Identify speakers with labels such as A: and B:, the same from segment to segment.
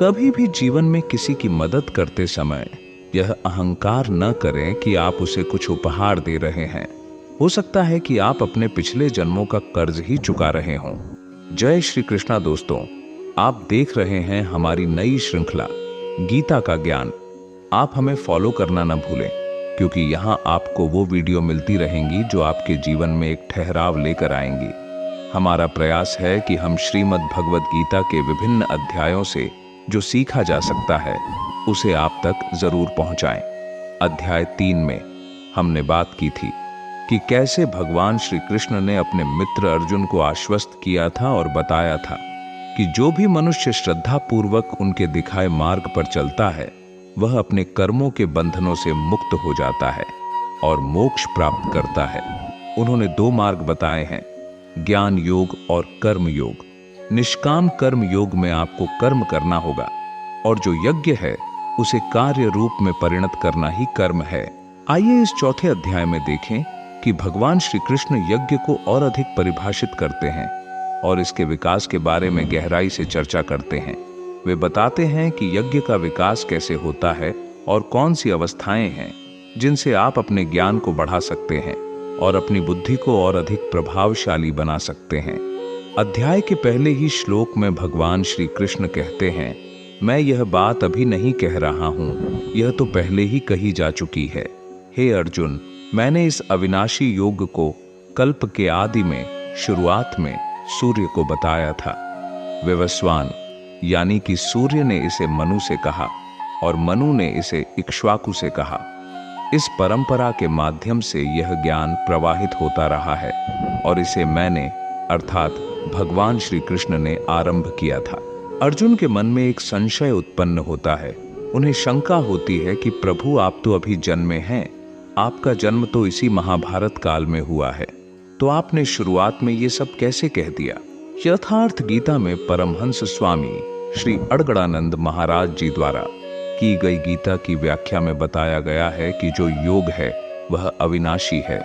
A: कभी भी जीवन में किसी की मदद करते समय यह अहंकार न करें कि आप उसे कुछ उपहार दे रहे हैं। हो सकता है कि आप अपने पिछले जन्मों का कर्ज ही चुका रहे हों। जय श्री कृष्णा दोस्तों, आप देख रहे हैं हमारी नई श्रृंखला गीता का ज्ञान। आप हमें फॉलो करना न भूलें, क्योंकि यहाँ आपको वो वीडियो मिलती रहेंगी जो आपके जीवन में एक ठहराव लेकर आएंगी। हमारा प्रयास है कि हम श्रीमद् भगवद गीता के विभिन्न अध्यायों से जो सीखा जा सकता है उसे आप तक जरूर पहुंचाएं। अध्याय 3 में हमने बात की थी कि कैसे भगवान श्री कृष्ण ने अपने मित्र अर्जुन को आश्वस्त किया था और बताया था कि जो भी मनुष्य श्रद्धा पूर्वक उनके दिखाए मार्ग पर चलता है वह अपने कर्मों के बंधनों से मुक्त हो जाता है और मोक्ष प्राप्त करता है। उन्होंने 2 मार्ग बताए हैं, ज्ञान योग और कर्म योग। निष्काम कर्म योग में आपको कर्म करना होगा और जो यज्ञ है उसे कार्य रूप में परिणत करना ही कर्म है। आइए इस चौथे अध्याय में देखें कि भगवान श्री कृष्ण यज्ञ को और अधिक परिभाषित करते हैं और इसके विकास के बारे में गहराई से चर्चा करते हैं। वे बताते हैं कि यज्ञ का विकास कैसे होता है और कौन सी अवस्थाएं हैं जिनसे आप अपने ज्ञान को बढ़ा सकते हैं और अपनी बुद्धि को और अधिक प्रभावशाली बना सकते हैं। अध्याय के पहले ही श्लोक में भगवान श्री कृष्ण कहते हैं, मैं यह बात अभी नहीं कह रहा हूं, यह तो पहले ही कही जा चुकी है। हे अर्जुन, मैंने इस अविनाशी योग को कल्प के आदि में शुरुआत में सूर्य को बताया था। विवस्वान यानी कि सूर्य ने इसे मनु से कहा और मनु ने इसे इक्ष्वाकु से कहा। इस परंपरा के माध्यम से यह ज्ञान प्रवाहित होता रहा है और इसे मैंने अर्थात भगवान श्री कृष्ण ने आरंभ किया था। अर्जुन के मन में एक संशय उत्पन्न होता है। उन्हें शंका होती है कि प्रभु, आप तो अभी जन्मे हैं, आपका जन्म तो इसी महाभारत काल में हुआ है, तो आपने शुरुआत में ये सब कैसे कह दिया। यथार्थ गीता में परमहंस स्वामी श्री अड़गड़ानंद महाराज जी द्वारा की गई गीता की व्याख्या में बताया गया है कि जो योग है वह अविनाशी है।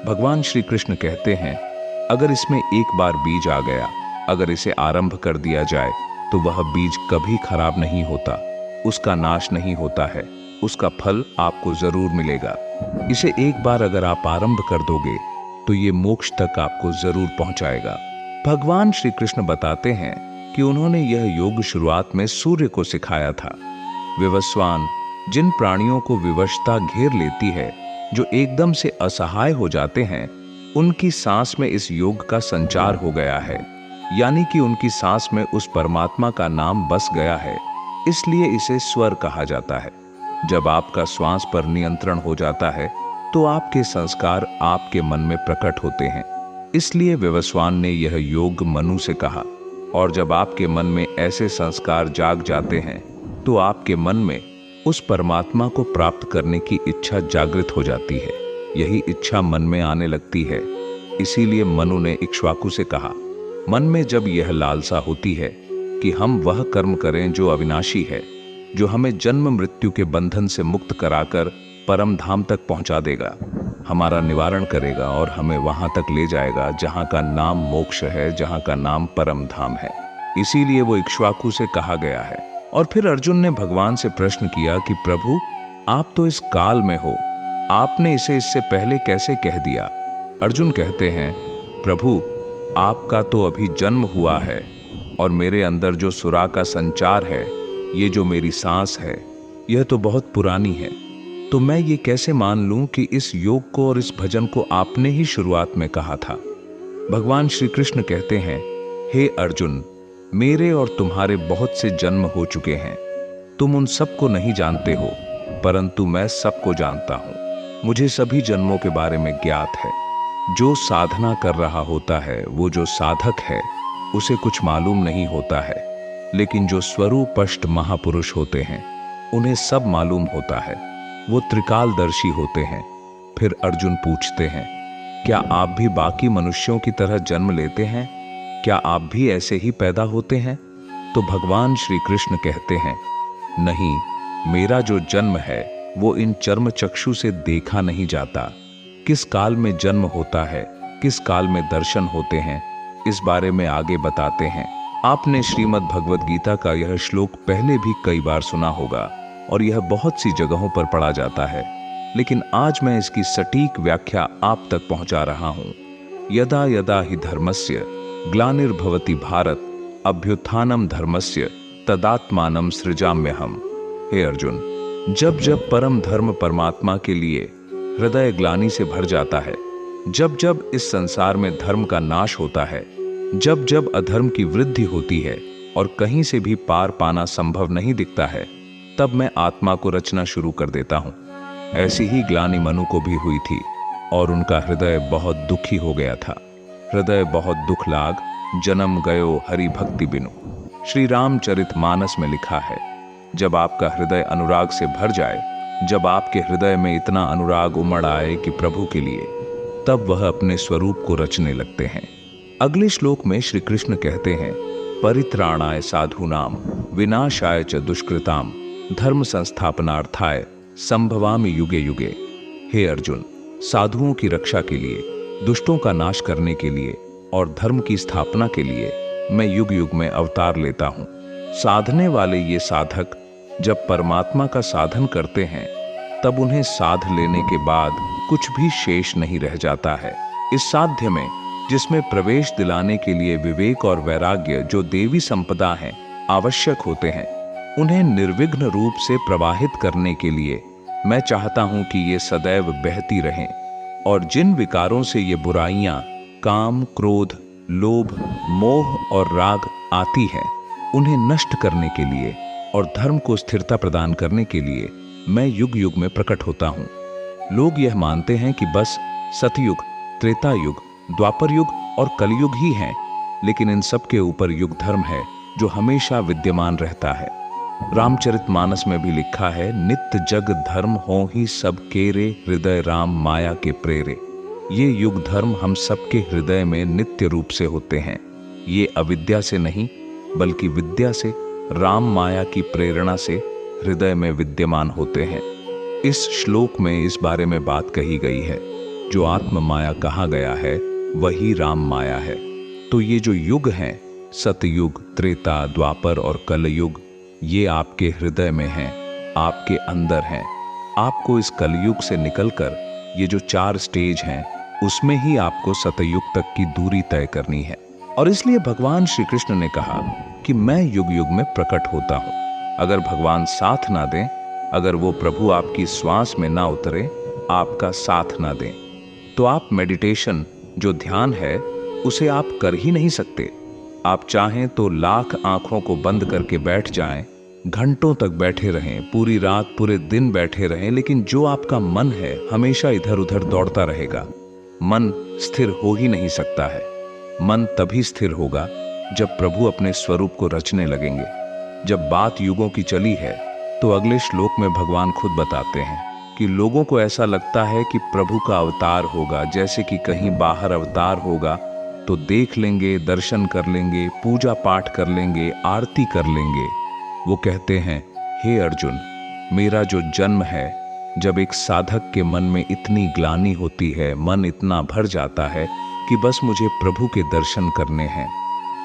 A: भगवान श्री कृष्ण कहते हैं, अगर इसमें एक बार बीज आ गया, अगर इसे आरंभ कर दिया जाए तो वह बीज कभी खराब नहीं होता, उसका नाश नहीं होता है, उसका फल आपको जरूर मिलेगा। इसे एक बार अगर आप आरंभ कर दोगे तो ये मोक्ष तक आपको जरूर पहुंचाएगा। भगवान श्री कृष्ण बताते हैं कि उन्होंने यह योग शुरुआत में सूर्य को सिखाया था। विवस्वान, जिन प्राणियों को विवशता घेर लेती है, जो एकदम से असहाय हो जाते हैं, उनकी सांस में इस योग का संचार हो गया है, यानी कि उनकी सांस में उस परमात्मा का नाम बस गया है, इसलिए इसे स्वर कहा जाता है। जब आपका श्वास पर नियंत्रण हो जाता है तो आपके संस्कार आपके मन में प्रकट होते हैं, इसलिए विवस्वान ने यह योग मनु से कहा। और जब आपके मन में ऐसे संस्कार जाग जाते हैं तो आपके मन में उस परमात्मा को प्राप्त करने की इच्छा जागृत हो जाती है, यही इच्छा मन में आने लगती है। इसीलिए मनु ने इक्ष्वाकु से कहा, मन में जब यह लालसा होती है कि हम वह कर्म करें जो अविनाशी है, जो हमें जन्म मृत्यु के बंधन से मुक्त कराकर परम धाम तक पहुंचा देगा, हमारा निवारण करेगा और हमें वहां तक ले जाएगा जहां का नाम मोक्ष है, जहां का नाम परम धाम है। इसीलिए वो इक्ष्वाकु से कहा गया है। और फिर अर्जुन ने भगवान से प्रश्न किया कि प्रभु, आप तो इस काल में हो, आपने इसे इससे पहले कैसे कह दिया। अर्जुन कहते हैं, प्रभु, आपका तो अभी जन्म हुआ है और मेरे अंदर जो सुरा का संचार है, ये जो मेरी सांस है, यह तो बहुत पुरानी है, तो मैं ये कैसे मान लूं कि इस योग को और इस भजन को आपने ही शुरुआत में कहा था। भगवान श्री कृष्ण कहते हैं, हे अर्जुन, मेरे और तुम्हारे बहुत से जन्म हो चुके हैं, तुम उन सबको नहीं जानते हो, परंतु मैं सबको जानता हूं। मुझे सभी जन्मों के बारे में ज्ञात है। जो साधना कर रहा होता है, वो जो साधक है, उसे कुछ मालूम नहीं होता है, लेकिन जो स्वरूपष्ट महापुरुष होते हैं उन्हें सब मालूम होता है, वो त्रिकालदर्शी होते हैं। फिर अर्जुन पूछते हैं, क्या आप भी बाकी मनुष्यों की तरह जन्म लेते हैं? क्या आप भी ऐसे ही पैदा होते हैं? तो भगवान श्री कृष्ण कहते हैं, नहीं, मेरा जो जन्म है वो इन चर्म चक्षु से देखा नहीं जाता। किस काल में जन्म होता है, किस काल में दर्शन होते हैं, इस बारे में आगे बताते हैं। आपने श्रीमद् भगवद गीता का यह श्लोक पहले भी कई बार सुना होगा और यह बहुत सी जगहों पर पढ़ा जाता है, लेकिन आज मैं इसकी सटीक व्याख्या आप तक पहुंचा रहा हूं। यदा यदा हि धर्मस्य ग्लानिर्भवति भारत अभ्युत्थानम धर्मस्य तदात्मानं सृजाम्यहम्। हे अर्जुन, जब जब परम धर्म परमात्मा के लिए हृदय ग्लानि से भर जाता है, जब जब इस संसार में धर्म का नाश होता है, जब जब अधर्म की वृद्धि होती है और कहीं से भी पार पाना संभव नहीं दिखता है, तब मैं आत्मा को रचना शुरू कर देता हूं। ऐसी ही ग्लानि मनु को भी हुई थी और उनका हृदय बहुत दुखी हो गया था। हृदय बहुत दुख लाग जन्म गयो हरि भक्ति बिनु। श्री रामचरित मानस में लिखा है, जब आपका हृदय अनुराग से भर जाए, जब आपके हृदय में इतना अनुराग उमड़ आए कि प्रभु के लिए, तब वह अपने स्वरूप को रचने लगते हैं। अगले श्लोक में श्री कृष्ण कहते हैं, परित्राणाय साधूनाम विनाशाय च दुष्कृताम धर्म संस्थापनार्थाय संभवामि युगे युगे। हे अर्जुन, साधुओं की रक्षा के लिए, दुष्टों का नाश करने के लिए और धर्म की स्थापना के लिए मैं युग युग में अवतार लेता हूं। साधने वाले ये साधक जब परमात्मा का साधन करते हैं, तब उन्हें साध लेने के बाद कुछ भी शेष नहीं रह जाता है। इस साध्य में, जिसमें प्रवेश दिलाने के लिए विवेक और वैराग्य जो देवी संपदा हैं, आवश्यक होते हैं, उन्हें निर्विघ्न रूप से प्रवाहित करने के लिए मैं चाहता हूं कि ये सदैव बहती रहें और जिन विकारों से ये बुराइयां काम, क्रोध, लोभ, मोह और राग आती हैं, उन्हें नष्ट करने के लिए और धर्म को स्थिरता प्रदान करने के लिए मैं युग युग में प्रकट होता हूं। लोग यह मानते हैं कि बस सतयुग, त्रेता युग, द्वापर युग और कलयुग ही हैं, लेकिन इन सब के ऊपर युग धर्म है जो हमेशा विद्यमान रहता है। रामचरितमानस में भी लिखा है, नित्य जग धर्म हो ही सब केरे हृदय राम माया के प्रेरे। ये युग धर्म हम सबके हृदय में नित्य रूप से होते हैं। ये अविद्या से नहीं बल्कि विद्या से, राम माया की प्रेरणा से हृदय में विद्यमान होते हैं। इस श्लोक में इस बारे में बात कही गई है, जो आत्म माया कहा गया है वही राम माया है। तो ये जो युग हैं, सतयुग, त्रेता, द्वापर और कलयुग, ये आपके हृदय में हैं, आपके अंदर हैं। आपको इस कलयुग से निकलकर ये जो 4 स्टेज हैं, उसमें ही आपको सतयुग तक की दूरी तय करनी है। और इसलिए भगवान श्री कृष्ण ने कहा कि मैं युग युग में प्रकट होता हूं। अगर भगवान साथ ना दें, अगर वो प्रभु आपकी श्वास में ना उतरे, आपका साथ ना दें, तो आप मेडिटेशन, जो ध्यान है, उसे आप कर ही नहीं सकते। आप चाहें तो लाख आंखों को बंद करके बैठ जाएं, घंटों तक बैठे रहें, पूरी रात पूरे दिन बैठे रहें, लेकिन जो आपका मन है हमेशा इधर उधर दौड़ता रहेगा। मन स्थिर हो ही नहीं सकता है। मन तभी स्थिर होगा जब प्रभु अपने स्वरूप को रचने लगेंगे। जब बात युगों की चली है, तो अगले श्लोक में भगवान खुद बताते हैं कि लोगों को ऐसा लगता है कि प्रभु का अवतार होगा, जैसे कि कहीं बाहर अवतार होगा तो देख लेंगे, दर्शन कर लेंगे, पूजा पाठ कर लेंगे, आरती कर लेंगे। वो कहते हैं, हे अर्जुन, मेरा जो जन्म है, जब एक साधक के मन में इतनी ग्लानि होती है, मन इतना भर जाता है कि बस मुझे प्रभु के दर्शन करने हैं,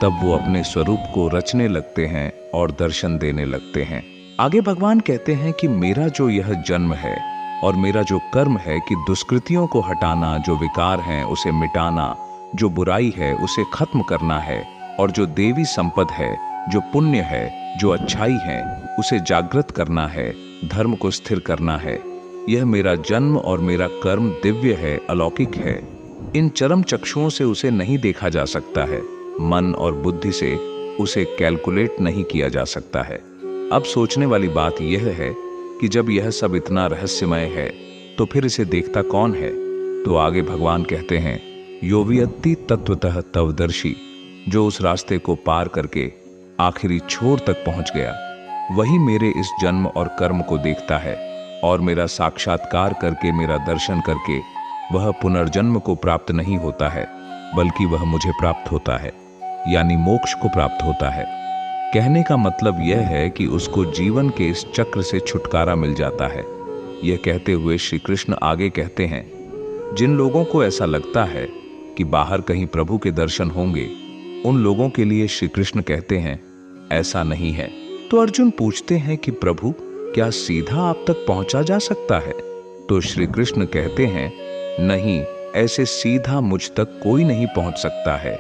A: तब वो अपने स्वरूप को रचने लगते हैं और दर्शन देने लगते हैं। आगे भगवान कहते हैं कि मेरा जो यह जन्म है और मेरा जो कर्म है कि दुष्कृतियों को हटाना, जो विकार हैं उसे मिटाना, जो बुराई है उसे खत्म करना है, और जो देवी संपद है, जो पुण्य है, जो अच्छाई है, उसे जागृत करना है, धर्म को स्थिर करना है। यह मेरा जन्म और मेरा कर्म दिव्य है, अलौकिक है। इन चरम चक्षुओं से उसे नहीं देखा जा सकता है, मन और बुद्धि से उसे कैलकुलेट नहीं किया जा सकता है। अब सोचने वाली बात यह है कि जब यह सब इतना रहस्यमय है, तो फिर इसे देखता कौन है? तो आगे भगवान कहते हैं, यो वियत्ति तत्वतः तवदर्शी, जो उस रास्ते को पार करके आखिरी छोर तक पहुंच गया, वही मेरे इस जन्म और कर्म को देखता है, और मेरा साक्षात्कार करके, मेरा दर्शन करके वह पुनर्जन्म को प्राप्त नहीं होता है, बल्कि वह मुझे प्राप्त होता है, यानी मोक्ष को प्राप्त होता है। कहने का मतलब यह है कि उसको जीवन के इस चक्र से छुटकारा मिल जाता है। यह कहते हुए श्री कृष्ण आगे कहते हैं, जिन लोगों को ऐसा लगता है कि बाहर कहीं प्रभु के दर्शन होंगे, उन लोगों के लिए श्री कृष्ण कहते हैं, ऐसा नहीं है। तो अर्जुन पूछते हैं कि प्रभु, क्या सीधा आप तक पहुंचा जा सकता है? तो श्री कृष्ण कहते हैं, नहीं, ऐसे सीधा मुझ तक कोई नहीं पहुंच सकता है।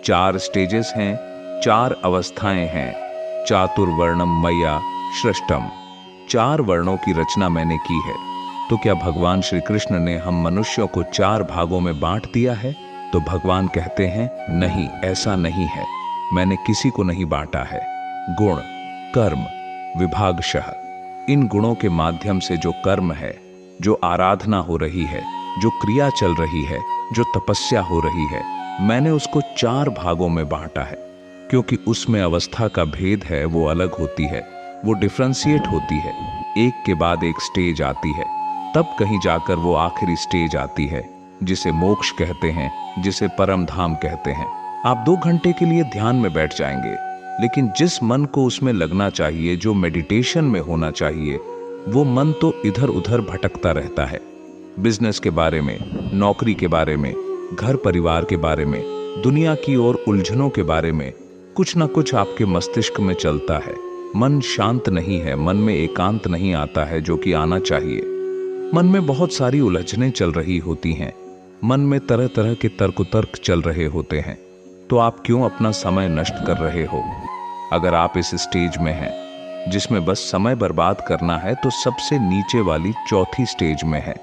A: 4 स्टेजेस हैं, 4 अवस्थाएं हैं। चातुर्वर्णम मया सृष्टम, 4 वर्णों की रचना मैंने की है। तो क्या भगवान श्री कृष्ण ने हम मनुष्यों को 4 भागों में बांट दिया है? तो भगवान कहते हैं, नहीं, ऐसा नहीं है, मैंने किसी को नहीं बांटा है। गुण, कर्म, विभागशः, इन गुणों के माध्यम से जो कर्म है, जो आराधना हो रही है, जो क्रिया चल रही है, जो तपस्या हो रही है, मैंने उसको 4 भागों में बांटा है। क्योंकि उसमें अवस्था का भेद है, वो अलग होती है, वो डिफ्रेंशिएट होती है। एक के बाद एक स्टेज आती है, तब कहीं जाकर वो आखिरी स्टेज आती है, जिसे मोक्ष कहते हैं, जिसे परम धाम कहते हैं। आप 2 घंटे के लिए ध्यान में बैठ जाएंगे, लेकिन जिस मन को उसमें लगना चाहिए, जो मेडिटेशन में होना चाहिए, वो मन तो इधर उधर भटकता रहता है। बिजनेस के बारे में, नौकरी के बारे में, घर परिवार के बारे में, दुनिया की ओर उलझनों के बारे में कुछ ना कुछ आपके मस्तिष्क में चलता है। मन शांत नहीं है, मन में एकांत नहीं आता है जो कि आना चाहिए। मन में बहुत सारी उलझनें चल रही होती हैं, मन में तरह तरह के तर्क चल रहे होते हैं। तो आप क्यों अपना समय नष्ट कर रहे हो? अगर आप इस स्टेज में हैं जिसमें बस समय बर्बाद करना है, तो सबसे नीचे वाली 4थी स्टेज में है।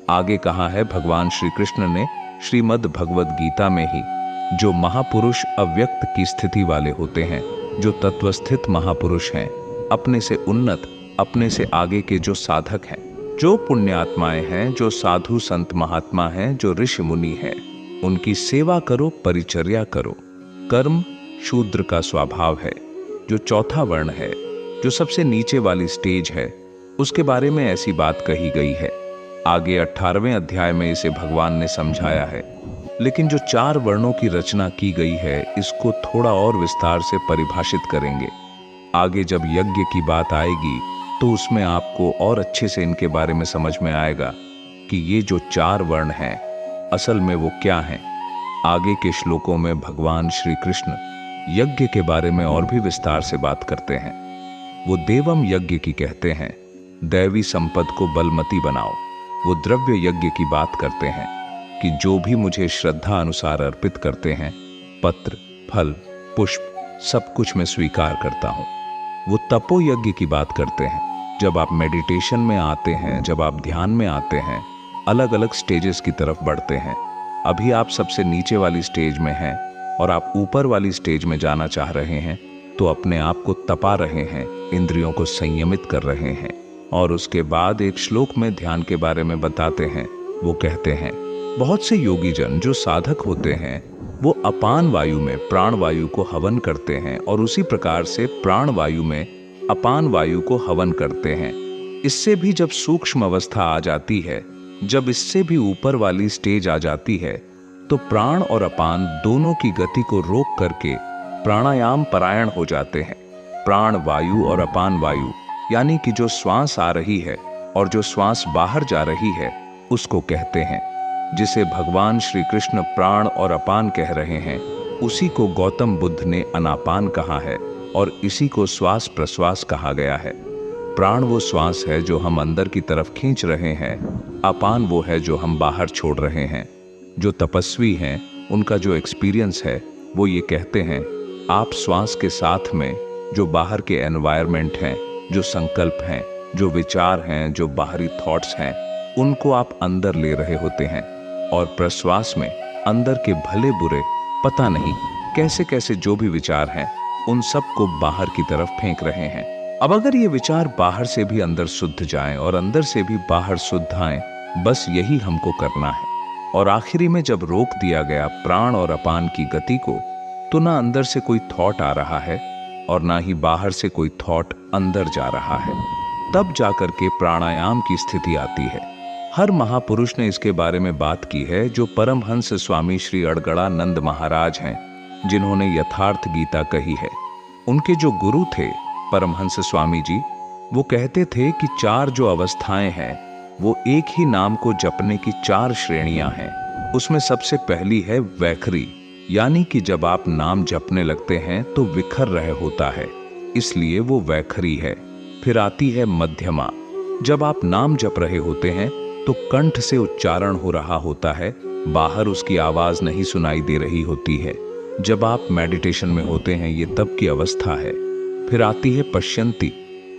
A: आगे कहा है भगवान श्री कृष्ण ने श्रीमद् भगवद गीता में ही, जो महापुरुष अव्यक्त की स्थिति वाले होते हैं, जो तत्वस्थित महापुरुष हैं, अपने से उन्नत, अपने से आगे के जो साधक हैं, जो पुण्यात्माएं हैं, जो साधु संत महात्मा हैं, जो ऋषि मुनि हैं, उनकी सेवा करो, परिचर्या करो। कर्म शूद्र का स्वभाव है। जो 4था वर्ण है, जो सबसे नीचे वाली स्टेज है, उसके बारे में ऐसी बात कही गई है। आगे 18वें अध्याय में इसे भगवान ने समझाया है। लेकिन जो 4 वर्णों की रचना की गई है, इसको थोड़ा और विस्तार से परिभाषित करेंगे। आगे जब यज्ञ की बात आएगी, तो उसमें आपको और अच्छे से इनके बारे में समझ में आएगा कि ये जो 4 वर्ण हैं, असल में वो क्या हैं। आगे के श्लोकों में भगवान श्री कृष्ण यज्ञ के बारे में और भी विस्तार से बात करते हैं। वो देवम यज्ञ की कहते हैं, दैवी संपद को बलमती बनाओ। वो द्रव्य यज्ञ की बात करते हैं कि जो भी मुझे श्रद्धा अनुसार अर्पित करते हैं, पत्र, फल, पुष्प, सब कुछ मैं स्वीकार करता हूँ। वो तपो यज्ञ की बात करते हैं। जब आप मेडिटेशन में आते हैं, जब आप ध्यान में आते हैं, अलग अलग स्टेजेस की तरफ बढ़ते हैं। अभी आप सबसे नीचे वाली स्टेज में हैं और आप ऊपर वाली स्टेज में जाना चाह रहे हैं, तो अपने आप को तपा रहे हैं, इंद्रियों को संयमित कर रहे हैं। और उसके बाद एक श्लोक में ध्यान के बारे में बताते हैं। वो कहते हैं, बहुत से योगी जन जो साधक होते हैं, वो अपान वायु में प्राण वायु को हवन करते हैं और उसी प्रकार से प्राण वायु में अपान वायु को हवन करते हैं। इससे भी जब सूक्ष्म अवस्था आ जाती है, जब इससे भी ऊपर वाली स्टेज आ जाती है, तो प्राण और अपान दोनों की गति को रोक करके प्राणायाम परायण हो जाते हैं। प्राण वायु और अपान वायु, यानी कि जो श्वास आ रही है और जो श्वास बाहर जा रही है, उसको कहते हैं। जिसे भगवान श्री कृष्ण प्राण और अपान कह रहे हैं, उसी को गौतम बुद्ध ने अनापान कहा है और इसी को श्वास प्रश्वास कहा गया है। प्राण वो श्वास है जो हम अंदर की तरफ खींच रहे हैं, अपान वो है जो हम बाहर छोड़ रहे हैं। जो तपस्वी हैं, उनका जो एक्सपीरियंस है, वो ये कहते हैं, आप श्वास के साथ में जो बाहर के एनवायरनमेंट हैं, जो संकल्प हैं, जो विचार हैं, जो बाहरी थॉट्स हैं, उनको आप अंदर ले रहे होते हैं। और प्रश्वास में अंदर के भले बुरे, पता नहीं कैसे कैसे जो भी विचार हैं, उन सब को बाहर की तरफ फेंक रहे हैं। अब अगर ये विचार बाहर से भी अंदर शुद्ध जाएं और अंदर से भी बाहर शुद्ध आएं, बस यही हमको करना है। और आखिरी में जब रोक दिया गया प्राण और अपान की गति को, तो ना अंदर से कोई थॉट आ रहा है और ना ही बाहर से कोई थॉट अंदर जा रहा है। तब जाकर के प्राणायाम की स्थिति आती है। हर महापुरुष ने इसके बारे में बात की है। जो परमहंस स्वामी श्री अड़गड़ानंद महाराज हैं, जिन्होंने यथार्थ गीता कही है, उनके जो गुरु थे परमहंस स्वामी जी, वो कहते थे कि 4 जो अवस्थाएं हैं, वो एक ही नाम को जपने की 4 श्रेणियां हैं। उसमें सबसे पहली है वैखरी, यानी कि जब आप नाम जपने लगते हैं तो विखर रहे होता है, इसलिए वो वैखरी है। फिर आती है मध्यमा। जब आप नाम जप रहे होते हैं तो कंठ से उच्चारण हो रहा होता है, बाहर उसकी आवाज नहीं सुनाई दे रही होती है। जब आप मेडिटेशन में होते हैं ये तब की अवस्था है। फिर आती है पश्यंती।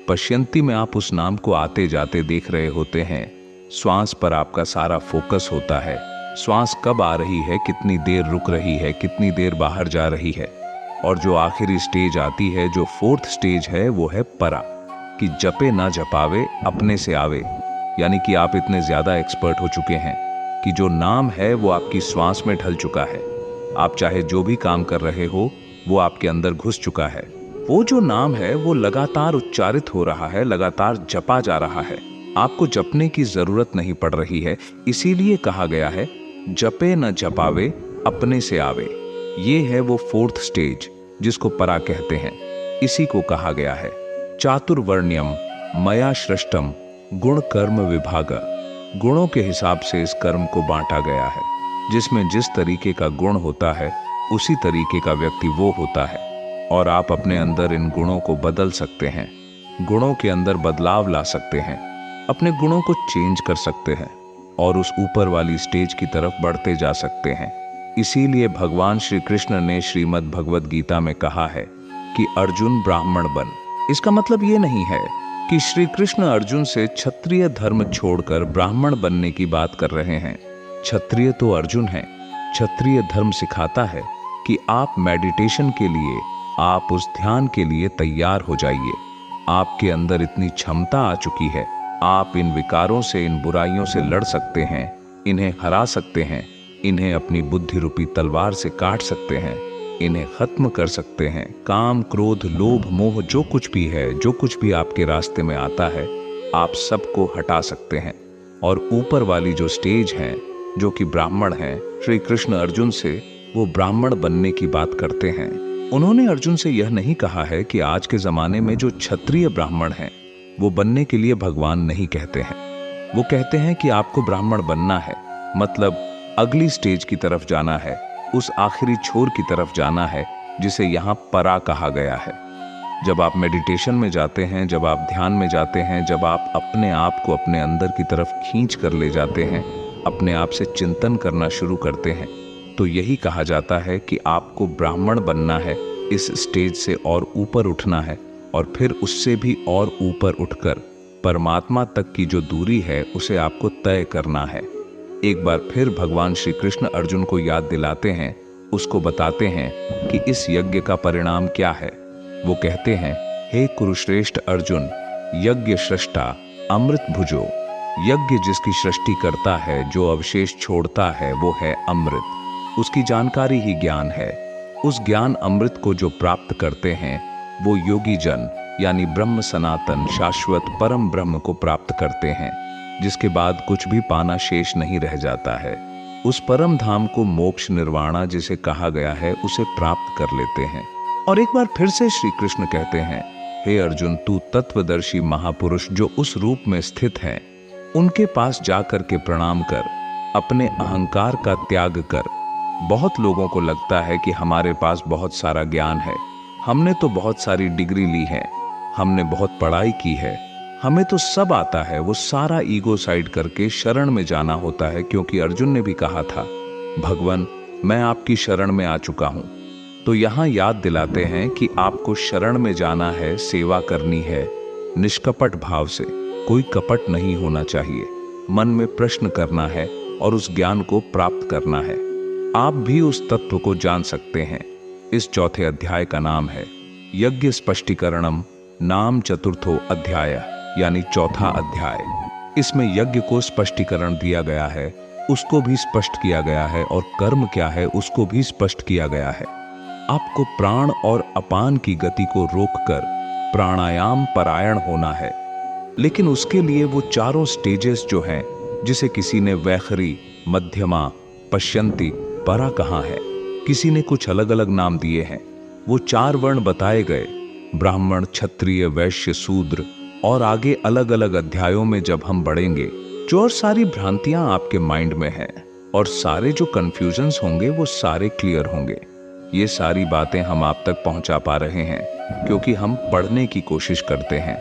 A: पश्यंती में आप उस नाम को आते जाते देख रहे होते हैं। श्वास पर आपका सारा फोकस होता है। श्वास कब आ रही है, कितनी देर रुक रही है, कितनी देर बाहर जा रही है। और जो आखिरी स्टेज आती है, जो 4th स्टेज है, वो है परा, कि जपे ना जपावे अपने से आवे। यानी कि आप इतने ज्यादा एक्सपर्ट हो चुके हैं कि जो नाम है वो आपकी श्वास में ढल चुका है। आप चाहे जो भी काम कर रहे हो वो आपके अंदर घुस चुका है। वो जो नाम है वो लगातार उच्चारित हो रहा है, लगातार जपा जा रहा है। आपको जपने की जरूरत नहीं पड़ रही है। इसीलिए कहा गया है जपे न जपावे अपने से आवे। ये है वो 4th स्टेज जिसको परा कहते हैं। इसी को कहा गया है चातुर्वर्ण्यम मया सृष्टम गुण कर्म विभाग। गुणों के हिसाब से इस कर्म को बांटा गया है। जिसमें जिस तरीके का गुण होता है उसी तरीके का व्यक्ति वो होता है। और आप अपने अंदर इन गुणों को बदल सकते हैं, गुणों के अंदर बदलाव ला सकते हैं, अपने गुणों को चेंज कर सकते हैं और उस ऊपर वाली स्टेज की तरफ बढ़ते जा सकते हैं। इसीलिए भगवान श्री कृष्ण ने श्रीमद् भगवद गीता में कहा है कि अर्जुन ब्राह्मण बन। इसका मतलब ये नहीं है कि श्री कृष्ण अर्जुन से क्षत्रिय धर्म छोड़कर ब्राह्मण बनने की बात कर रहे हैं। क्षत्रिय तो अर्जुन है। क्षत्रिय धर्म सिखाता है कि आप मेडिटेशन के लिए, आप उस ध्यान के लिए तैयार हो जाइए। आपके अंदर इतनी क्षमता आ चुकी है, आप इन विकारों से, इन बुराइयों से लड़ सकते हैं, इन्हें हरा सकते हैं, इन्हें अपनी बुद्धि रूपी तलवार से काट सकते हैं, इन्हें खत्म कर सकते हैं। काम, क्रोध, लोभ, मोह जो कुछ भी है, जो कुछ भी आपके रास्ते में आता है, आप सबको हटा सकते हैं। और ऊपर वाली जो स्टेज है, जो कि ब्राह्मण है, श्री कृष्ण अर्जुन से वो ब्राह्मण बनने की बात करते हैं। उन्होंने अर्जुन से यह नहीं कहा है कि आज के जमाने में जो क्षत्रिय ब्राह्मण हैं वो बनने के लिए भगवान नहीं कहते हैं। वो कहते हैं कि आपको ब्राह्मण बनना है, मतलब अगली स्टेज की तरफ जाना है, उस आखिरी छोर की तरफ जाना है जिसे यहाँ परा कहा गया है। जब आप मेडिटेशन में जाते हैं, जब आप ध्यान में जाते हैं, जब आप अपने आप को अपने अंदर की तरफ खींच कर ले जाते हैं, अपने आप से चिंतन करना शुरू करते हैं, तो यही कहा जाता है कि आपको ब्राह्मण बनना है, इस स्टेज से और ऊपर उठना है और फिर उससे भी और ऊपर उठकर परमात्मा तक की जो दूरी है उसे आपको तय करना है। एक बार फिर भगवान श्री कृष्ण अर्जुन को याद दिलाते हैं, उसको बताते हैं कि इस यज्ञ का परिणाम क्या है। वो कहते हैं, हे कुरुश्रेष्ठ अर्जुन, यज्ञ सृष्टा अमृत भुजो। यज्ञ जिसकी सृष्टि करता है, जो अवशेष छोड़ता है, वो है अमृत। उसकी जानकारी ही ज्ञान है। उस ज्ञान अमृत को जो प्राप्त करते हैं वो योगी जन, यानी ब्रह्म सनातन शाश्वत परम ब्रह्म को प्राप्त करते हैं, जिसके बाद कुछ भी पाना शेष नहीं रह जाता है। उस परम धाम को मोक्ष निर्वाणा जिसे कहा गया है उसे प्राप्त कर लेते हैं। और एक बार फिर से श्री कृष्ण कहते हैं, हे अर्जुन, तू तत्वदर्शी महापुरुष जो उस रूप में स्थित है, उनके पास जाकर के प्रणाम कर, अपने अहंकार का त्याग कर। बहुत लोगों को लगता है कि हमारे पास बहुत सारा ज्ञान है, हमने तो बहुत सारी डिग्री ली है, हमने बहुत पढ़ाई की है, हमें तो सब आता है। वो सारा ईगो साइड करके शरण में जाना होता है, क्योंकि अर्जुन ने भी कहा था, भगवान मैं आपकी शरण में आ चुका हूं। तो यहाँ याद दिलाते हैं कि आपको शरण में जाना है, सेवा करनी है निष्कपट भाव से, कोई कपट नहीं होना चाहिए। मन में प्रश्न करना है और उस ज्ञान को प्राप्त करना है। आप भी उस तत्व को जान सकते हैं। इस चौथे अध्याय का नाम है यज्ञ स्पष्टीकरणम, नाम चतुर्थो अध्याय, यानी चौथा अध्याय। इसमें यज्ञ को स्पष्टीकरण दिया गया है, उसको भी स्पष्ट किया गया है, और कर्म क्या है उसको भी स्पष्ट किया गया है। आपको प्राण और अपान की गति को रोककर प्राणायाम परायण होना है। लेकिन उसके लिए वो चारों स्टेजेस जो हैं, जिसे किसी ने वैखरी, मध्यमा, पश्यंती, परा कहा है, किसी ने कुछ अलग अलग नाम दिए हैं। वो 4 वर्ण बताए गए, ब्राह्मण, क्षत्रिय, वैश्य, शूद्र, और आगे अलग अलग अध्यायों में जब हम बढ़ेंगे, जो और सारी भ्रांतियां आपके माइंड में हैं और सारे जो कंफ्यूजन्स होंगे वो सारे क्लियर होंगे। ये सारी बातें हम आप तक पहुंचा पा रहे हैं क्योंकि हम पढ़ने की कोशिश करते हैं।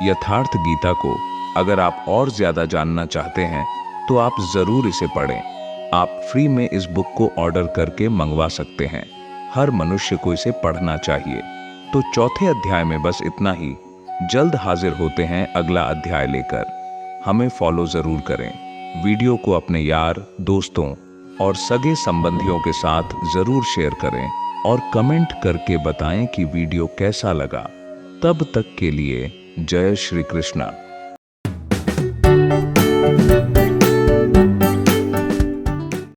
A: यथार्थ गीता को अगर आप और ज्यादा जानना चाहते हैं तो आप जरूर इसे पढ़ें। आप फ्री में इस बुक को ऑर्डर करके मंगवा सकते हैं। हर मनुष्य को इसे पढ़ना चाहिए। तो चौथे अध्याय में बस इतना ही। जल्द हाजिर होते हैं अगला अध्याय लेकर। हमें फॉलो जरूर करें। वीडियो को अपने यार, दोस्तों और सगे संबंधियों के साथ जरूर शेयर करें और कमेंट करके बताएं कि वीडियो कैसा लगा। तब तक के लिए जय श्री कृष्णा।